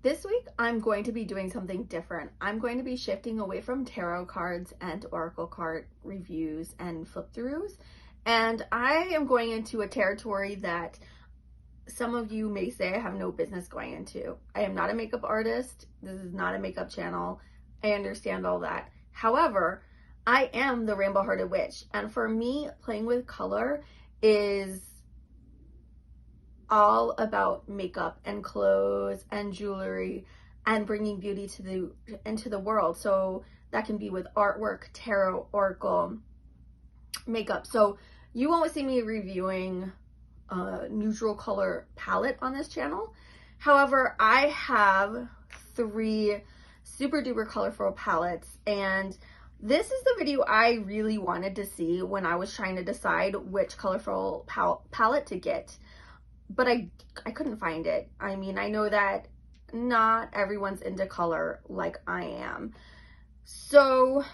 This week, I'm going to be doing something different. I'm going to be shifting away from tarot cards and oracle card reviews and flip throughs. And I am going into a territory that some of you may say I have no business going into. I am not a makeup artist. This is not a makeup channel. I understand all that. However, I am the Rainbow Hearted Witch. And for me, playing with color is all about makeup and clothes and jewelry and bringing beauty into the world. So that can be with artwork, tarot, oracle, makeup. So you won't see me reviewing a neutral color palette on this channel. However, I have 3 super duper colorful palettes, and this is the video I really wanted to see when I was trying to decide which colorful palette to get. But I couldn't find it. I mean, I know that not everyone's into color like I am. So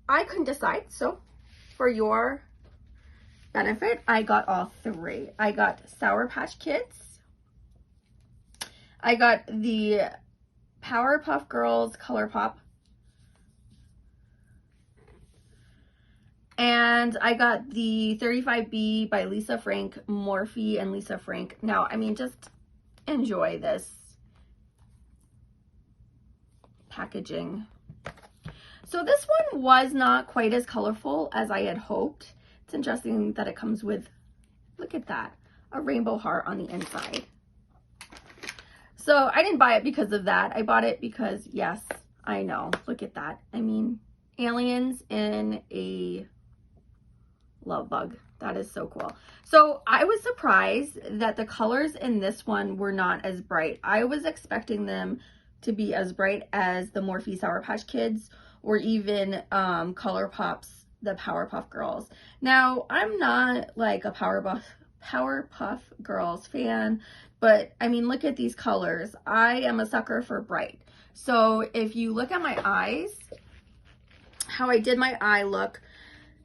I couldn't decide. So for your benefit, I got all 3. I got Sour Patch Kids. I got the Powerpuff Girls Colourpop. And I got the 35B by Lisa Frank, Morphe and Lisa Frank. Now, I mean, just enjoy this packaging. So this one was not quite as colorful as I had hoped. It's interesting that it comes with, look at that, a rainbow heart on the inside. So I didn't buy it because of that. I bought it because, yes, I know, look at that. I mean, aliens in a love bug. That is so cool. So I was surprised that the colors in this one were not as bright. I was expecting them to be as bright as the Morphe Sour Patch Kids or even Colourpop's the Powerpuff Girls. Now, I'm not like a Powerpuff Girls fan, but I mean, look at these colors. I am a sucker for bright. So if you look at my eyes, how I did my eye look,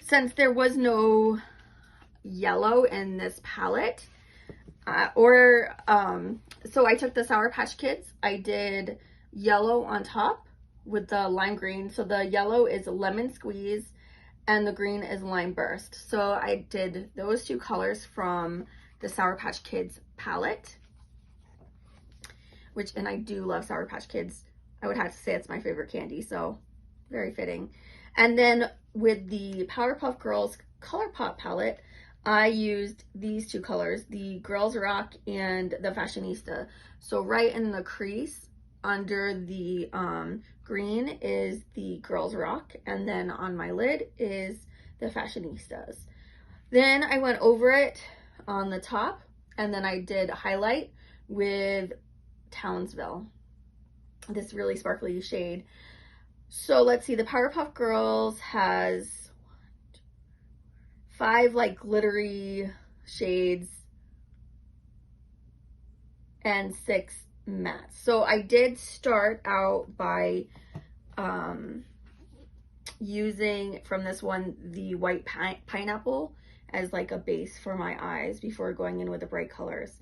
since there was no yellow in this palette, so I took the Sour Patch Kids. I did yellow on top with the lime green. So the yellow is Lemon Squeeze and the green is Lime Burst. So I did those 2 colors from the Sour Patch Kids palette, and I do love Sour Patch Kids. I would have to say it's my favorite candy, so very fitting. And then with the Powerpuff Girls Colourpop palette, I used these 2 colors, the Girls Rock and the Fashionista. So right in the crease under the green is the Girls Rock, and then on my lid is the Fashionistas. Then I went over it on the top, and then I did highlight with Townsville, this really sparkly shade. So let's see, the Powerpuff Girls has 5 like glittery shades and 6 mattes. So I did start out by using from this one the white pineapple as like a base for my eyes before going in with the bright colors.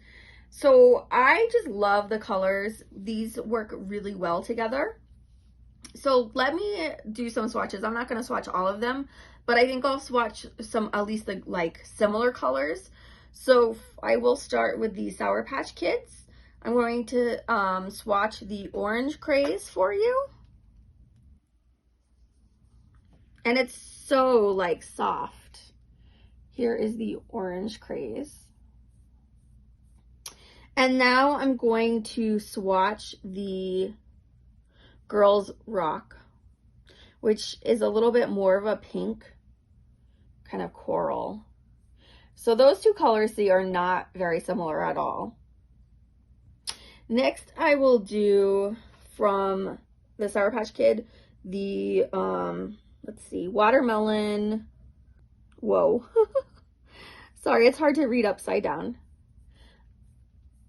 So I just love the colors. These work really well together. So let me do some swatches. I'm not going to swatch all of them, but I think I'll swatch some, at least the like similar colors. So I will start with the Sour Patch Kids. I'm going to swatch the Orange Craze for you. And it's so like soft. Here is the Orange Craze. And now I'm going to swatch the Girls Rock, which is a little bit more of a pink kind of coral. So those 2 colors, they are not very similar at all. Next, I will do from the Sour Patch Kid, the, let's see, Watermelon, whoa. Sorry, it's hard to read upside down.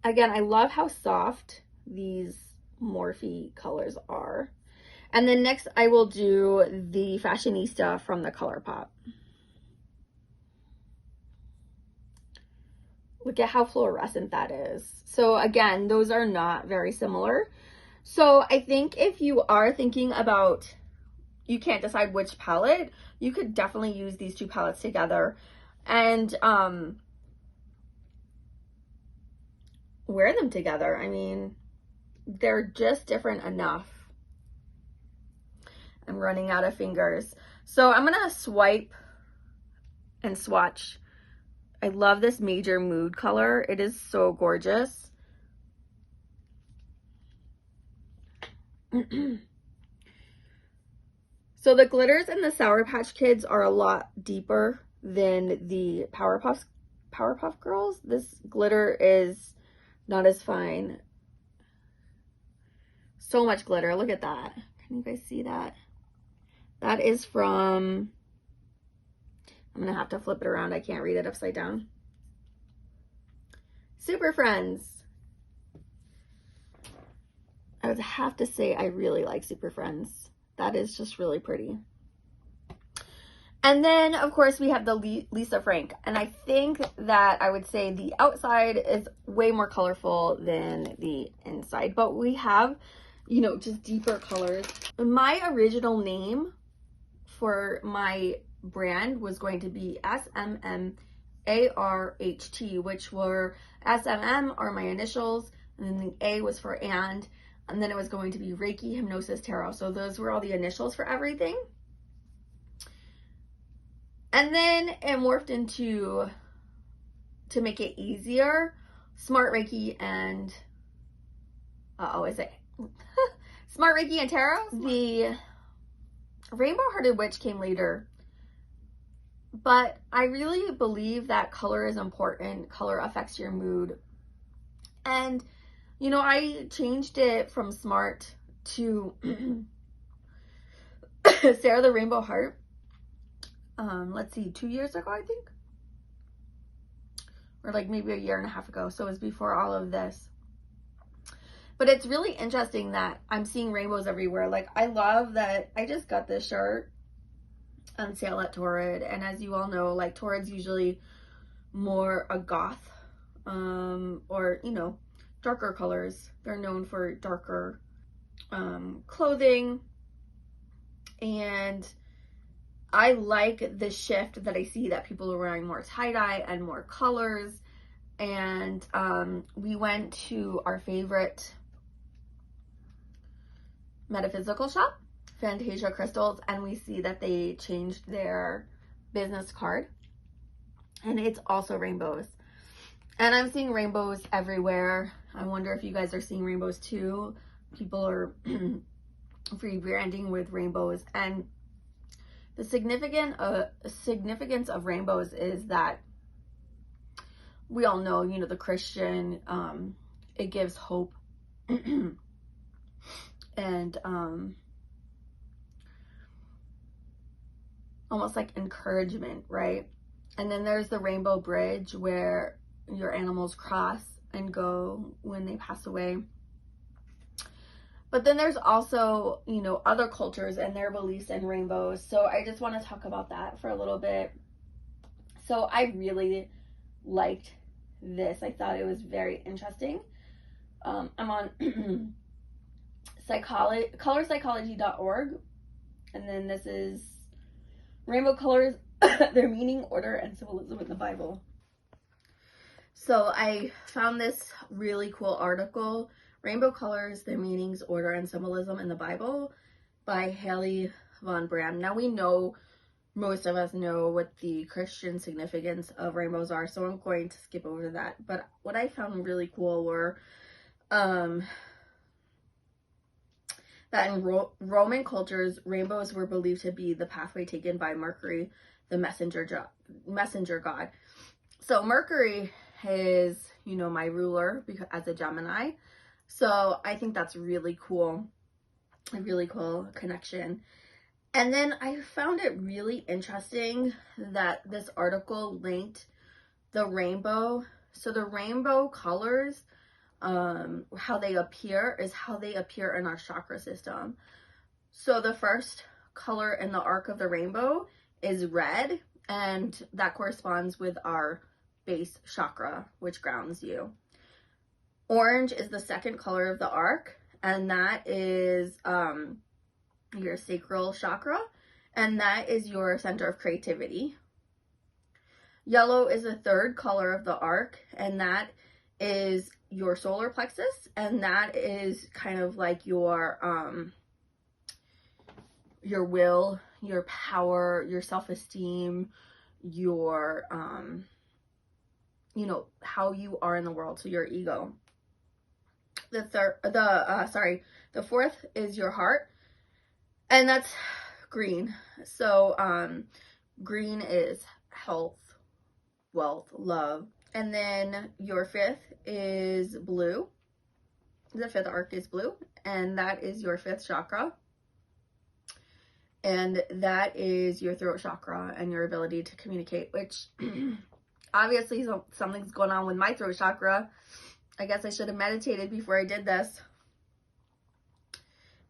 Again, I love how soft these Morphe colors are. And then next I will do the Fashionista from the Colourpop. Look at how fluorescent that is. So again, those are not very similar. So I think if you are thinking about, you can't decide which palette, you could definitely use these two palettes together and wear them together. I mean, they're just different enough. I'm running out of fingers. So I'm gonna swipe and swatch. I love this Major Mood color. It is so gorgeous. So the glitters in the Sour Patch Kids are a lot deeper than the Powerpuff Girls. This glitter is not as fine. So much glitter. Look at that. Can you guys see that? That is from, I'm gonna have to flip it around. I can't read it upside down. Super Friends. I would have to say I really like Super Friends. That is just really pretty. And then, of course, we have the Lisa Frank. And I think that I would say the outside is way more colorful than the inside. But we have, you know, just deeper colors. My original name for my brand was going to be SMMARHT, which were SMM are my initials, and then the A was for and then it was going to be Reiki, Hypnosis, Tarot. So those were all the initials for everything. And then it morphed into, to make it easier, Smart Reiki and, is it Smart Reiki and Tarot? The Rainbow Hearted Witch came later, but I really believe that color is important. Color affects your mood. And, you know, I changed it from Smart to Sarah the Rainbow Heart. Let's see, 2 years ago, I think. Or like maybe a year and a half ago. So it was before all of this. But it's really interesting that I'm seeing rainbows everywhere. Like, I love that I just got this shirt on sale at Torrid. And as you all know, like, Torrid's usually more a goth, or, you know, darker colors. They're known for darker clothing. And I like the shift that I see that people are wearing more tie-dye and more colors. And we went to our favorite metaphysical shop, Fantasia Crystals, and we see that they changed their business card. And it's also rainbows. And I'm seeing rainbows everywhere. I wonder if you guys are seeing rainbows too. People are rebranding with rainbows. And the significance of rainbows is that we all know, you know, the Christian, it gives hope and almost like encouragement, right? And then there's the rainbow bridge where your animals cross and go when they pass away. But then there's also, you know, other cultures and their beliefs in rainbows. So I just want to talk about that for a little bit. So I really liked this. I thought it was very interesting. I'm on colorpsychology.org. And then this is Rainbow Colors, Their Meaning, Order, and Symbolism in the Bible. So I found this really cool article, Rainbow Colors, Their Meanings, Order, and Symbolism in the Bible by Hailey von Braam. Now we know, most of us know what the Christian significance of rainbows are, so I'm going to skip over that. But what I found really cool were that in Roman cultures, rainbows were believed to be the pathway taken by Mercury, the messenger god. So Mercury is, you know, my ruler because as a Gemini. So I think that's really cool, a really cool connection. And then I found it really interesting that this article linked the rainbow. So the rainbow colors, how they appear is how they appear in our chakra system. So the first color in the arc of the rainbow is red, and that corresponds with our base chakra, which grounds you. Orange is the second color of the arc, and that is your sacral chakra, and that is your center of creativity. Yellow is the third color of the arc, and that is your solar plexus, and that is kind of like your will, your power, your self-esteem, your you know, how you are in the world, so your ego. The fourth is your heart, and that's green. So green is health, wealth, love. And then your fifth is blue. The fifth arc is blue, and that is your fifth chakra. And that is your throat chakra and your ability to communicate, which obviously something's going on with my throat chakra. I guess I should have meditated before I did this.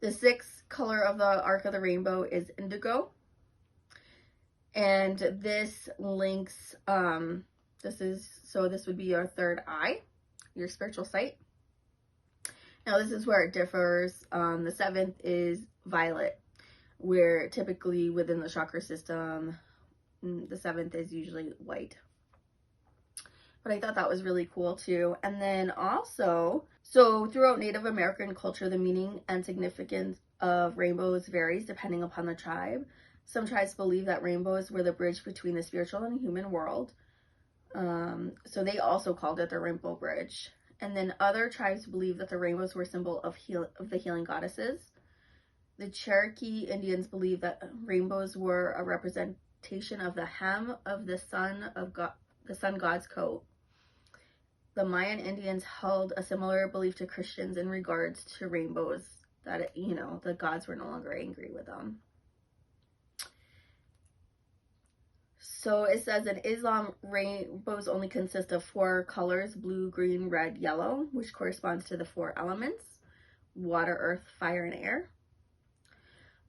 The sixth color of the arc of the rainbow is indigo. And this links, this would be your third eye, your spiritual sight. Now this is where it differs. The seventh is violet, where typically within the chakra system, the seventh is usually white. But I thought that was really cool too. And then also, so throughout Native American culture, the meaning and significance of rainbows varies depending upon the tribe. Some tribes believe that rainbows were the bridge between the spiritual and human world. So they also called it the rainbow bridge. And then other tribes believe that the rainbows were a symbol of the healing goddesses. The Cherokee Indians believe that rainbows were a representation of the hem of the sun god's coat. The Mayan Indians held a similar belief to Christians in regards to rainbows, that, you know, the gods were no longer angry with them. So it says in Islam, rainbows only consist of 4 colors: blue, green, red, yellow, which corresponds to the 4 elements: water, earth, fire, and air.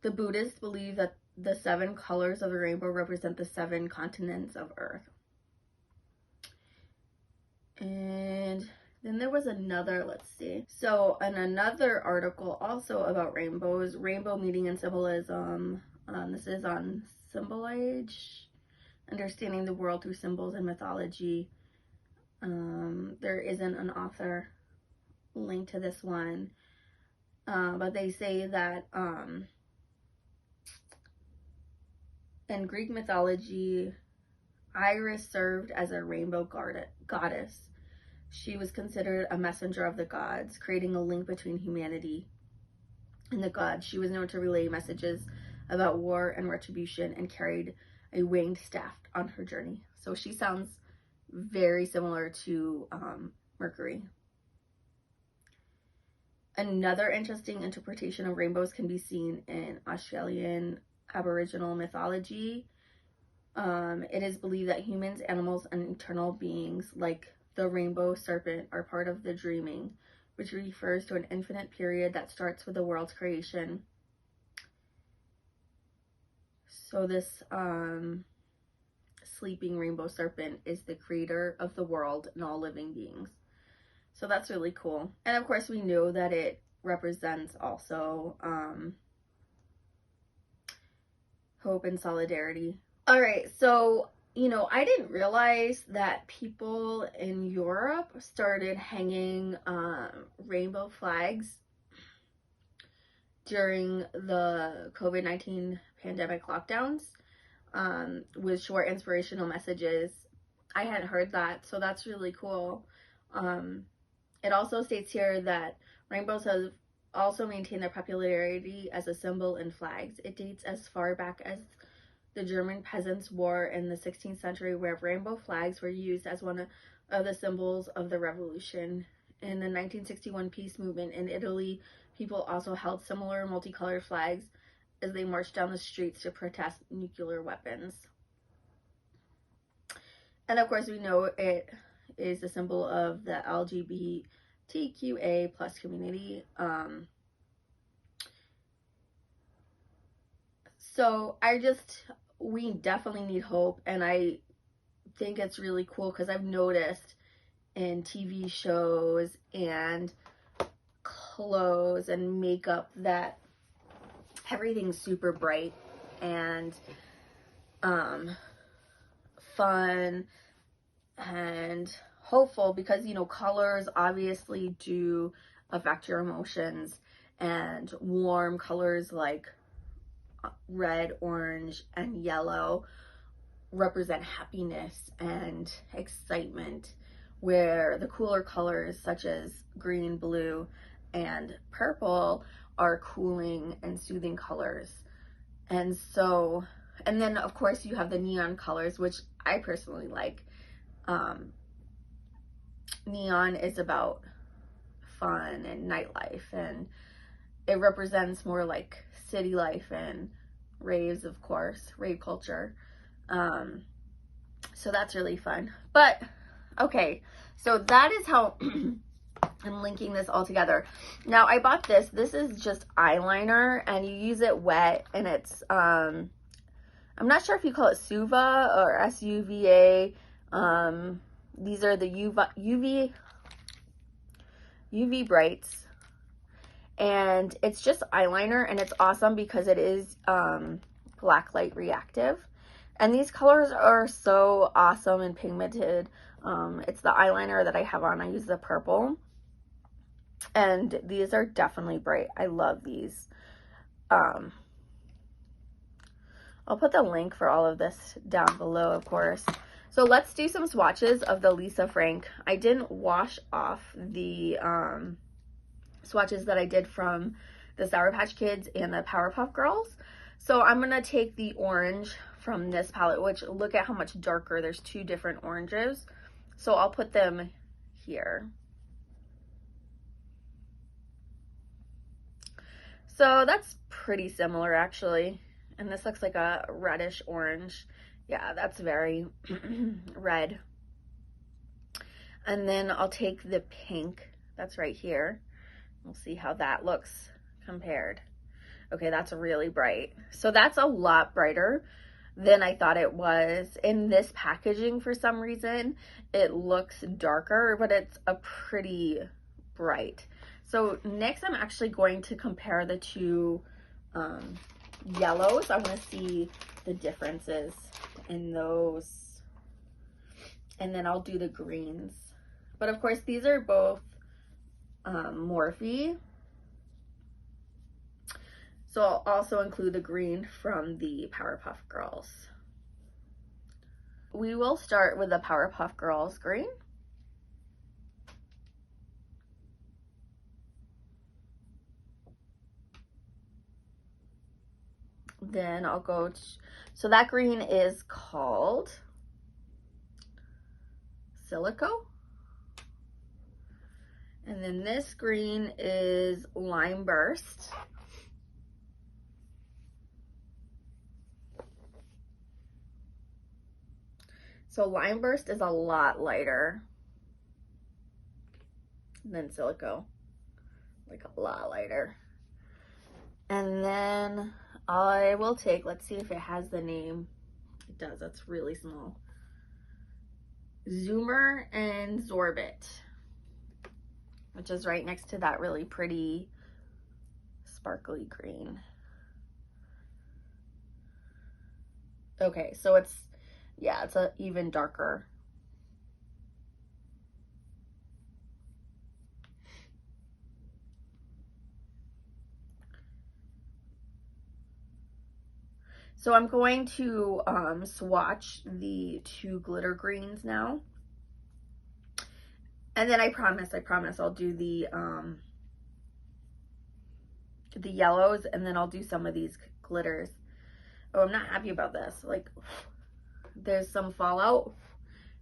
The Buddhists believe that the 7 colors of the rainbow represent the 7 continents of earth. And then there was another, let's see. So in another article also about rainbows, rainbow meaning and symbolism. This is on Symbolism, understanding the world through symbols and mythology. There isn't an author link to this one, but they say that in Greek mythology, Iris served as a rainbow goddess. She was considered a messenger of the gods, creating a link between humanity and the gods. She was known to relay messages about war and retribution and carried a winged staff on her journey. So she sounds very similar to Mercury. Another interesting interpretation of rainbows can be seen in Australian Aboriginal mythology. It is believed that humans, animals, and eternal beings like the rainbow serpent are part of the dreaming, which refers to an infinite period that starts with the world's creation. So this sleeping rainbow serpent is the creator of the world and all living beings. So that's really cool. And of course we know that it represents also hope and solidarity. All right, so, you know, I didn't realize that people in Europe started hanging rainbow flags during the COVID-19 pandemic lockdowns with short inspirational messages. I hadn't heard that, so that's really cool. It also states here that rainbows have also maintained their popularity as a symbol in flags. It dates as far back as the German Peasants' War in the 16th century, where rainbow flags were used as one of the symbols of the revolution. In the 1961 peace movement in Italy, people also held similar multicolored flags as they marched down the streets to protest nuclear weapons. And of course, we know it is a symbol of the LGBTQA plus community. So we definitely need hope, and I think it's really cool because I've noticed in TV shows and clothes and makeup that everything's super bright and fun and hopeful, because, you know, colors obviously do affect your emotions, and warm colors like red, orange, and yellow represent happiness and excitement, where the cooler colors such as green, blue, and purple are cooling and soothing colors. And so, and then of course you have the neon colors, which I personally like. Neon is about fun and nightlife, and it represents more like city life and raves, of course, rave culture. So that's really fun. But okay, so that is how I'm linking this all together. Now I bought this. This is just eyeliner, and you use it wet, and it's I'm not sure if you call it SUVA or SUVA. These are the UV brights, and it's just eyeliner, and it's awesome because it is black light reactive, and these colors are so awesome and pigmented. It's the eyeliner that I have on. I use the purple, and these are definitely bright. I love these. I'll put the link for all of this down below, of course. So let's do some swatches of the Lisa Frank. I didn't wash off the swatches that I did from the Sour Patch Kids and the Powerpuff Girls. So I'm going to take the orange from this palette, which look at how much darker. There's two different oranges. So I'll put them here. So that's pretty similar actually. And this looks like a reddish orange. Yeah, that's very red. And then I'll take the pink that's right here. We'll see how that looks compared. Okay, that's really bright. So that's a lot brighter than I thought it was. In this packaging, for some reason, it looks darker, but it's a pretty bright. So next I'm actually going to compare the two yellows. I want to see the differences in those, and then I'll do the greens. But of course these are both Morphe, so I'll also include the green from the Powerpuff Girls. We will start with the Powerpuff Girls green. Then I'll go to, so that green is called Silico. And then this green is Lime Burst. So Lime Burst is a lot lighter than Silico, like a lot lighter. And then I will take, let's see if it has the name. It does, that's really small. Zoomer and Zorbit, which is right next to that really pretty sparkly green. Okay, so it's, yeah, it's a even darker. So I'm going to swatch the two glitter greens now. And then I promise I'll do the yellows, and then I'll do some of these glitters. Oh, I'm not happy about this. Like, there's some fallout.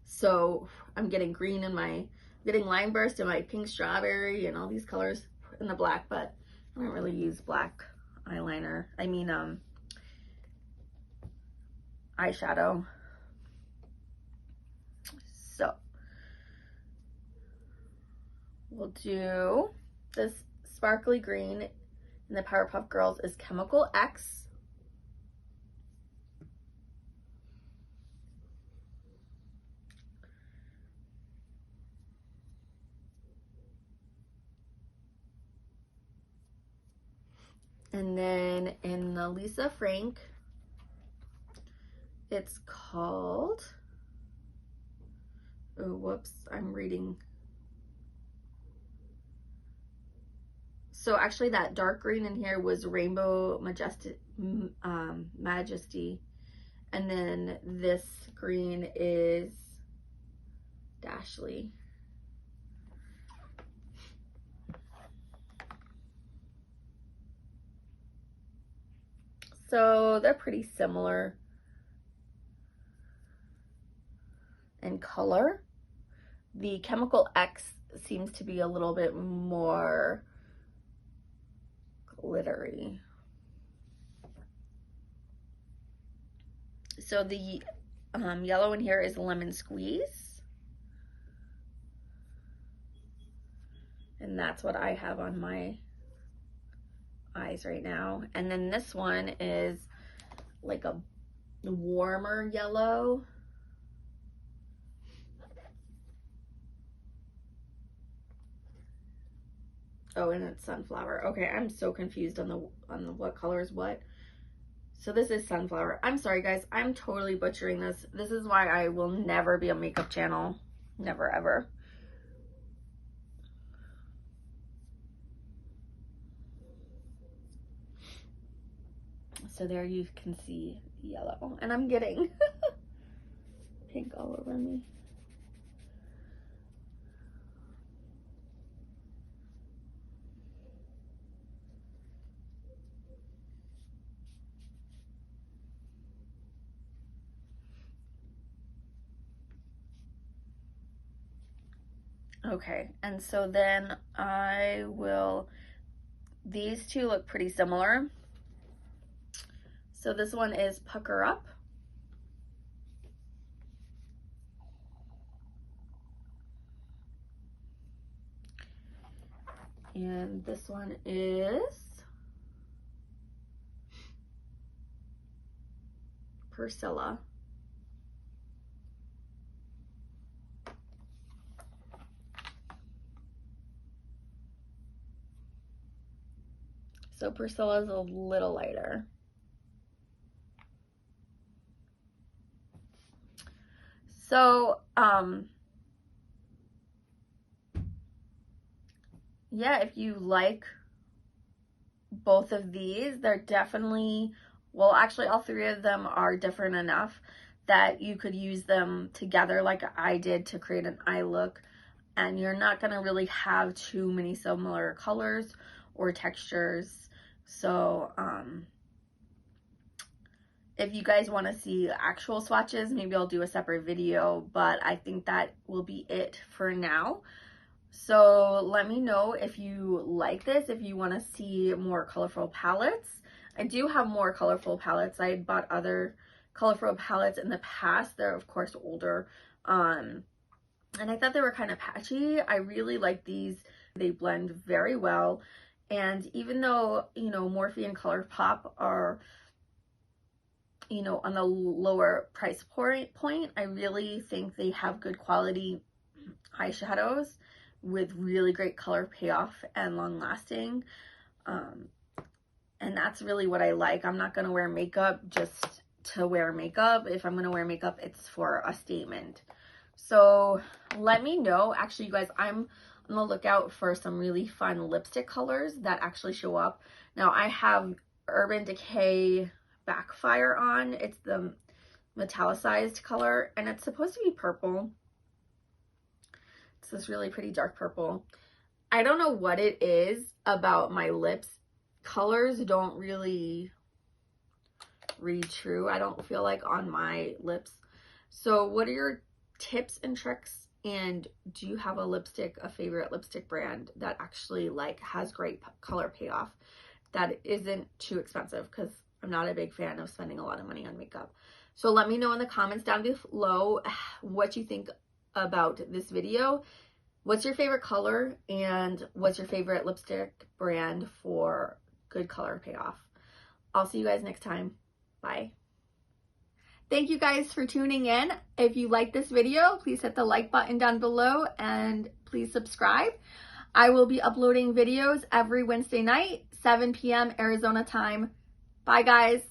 So I'm getting green in my, getting Lime Burst in my pink strawberry and all these colors in the black, but I don't really use black eyeliner. I mean, eyeshadow. So we'll do this sparkly green in the Powerpuff Girls is Chemical X. And then in the Lisa Frank, it's called, oh, whoops, I'm reading. So actually that dark green in here was Rainbow Majesty. And then this green is Dashly. So they're pretty similar in color. The Chemical X seems to be a little bit more glittery. So the yellow in here is Lemon Squeeze. And that's what I have on my eyes right now. And then this one is like a warmer yellow. Oh, and it's Sunflower. Okay, I'm so confused on the what color is what. So this is Sunflower. I'm sorry guys, I'm totally butchering this. This is why I will never be a makeup channel. Never ever. So there you can see yellow. And I'm getting pink all over me. Okay, and so then I will, these two look pretty similar. So this one is Pucker Up. And this one is Priscilla. So Priscilla is a little lighter. So, yeah, if you like both of these, they're definitely, well, actually all three of them are different enough that you could use them together like I did to create an eye look, and you're not going to really have too many similar colors or textures. So, if you guys want to see actual swatches, maybe I'll do a separate video, but I think that will be it for now. So let me know if you like this, if you want to see more colorful palettes. I do have more colorful palettes. I bought other colorful palettes in the past. They're of course older. And I thought they were kind of patchy. I really like these. They blend very well. And even though, you know, Morphe and Colourpop are, you know, on the lower price point, I really think they have good quality eyeshadows with really great color payoff and long lasting. And that's really what I like. I'm not going to wear makeup just to wear makeup. If I'm going to wear makeup, it's for a statement. So let me know. Actually, you guys, I'm on the lookout for some really fun lipstick colors that actually show up. Now I have Urban Decay Backfire on. It's the metallized color and it's supposed to be purple. It's this really pretty dark purple. I don't know what it is about my lips. Colors don't really read true, I don't feel like, on my lips. So what are your tips and tricks? And do you have a lipstick, a favorite lipstick brand that actually like has great color payoff that isn't too expensive? Because I'm not a big fan of spending a lot of money on makeup. So let me know in the comments down below what you think about this video. What's your favorite color and what's your favorite lipstick brand for good color payoff? I'll see you guys next time. Bye. Thank you guys for tuning in. If you like this video, please hit the like button down below and please subscribe. I will be uploading videos every Wednesday night, 7 p.m. Arizona time. Bye, guys.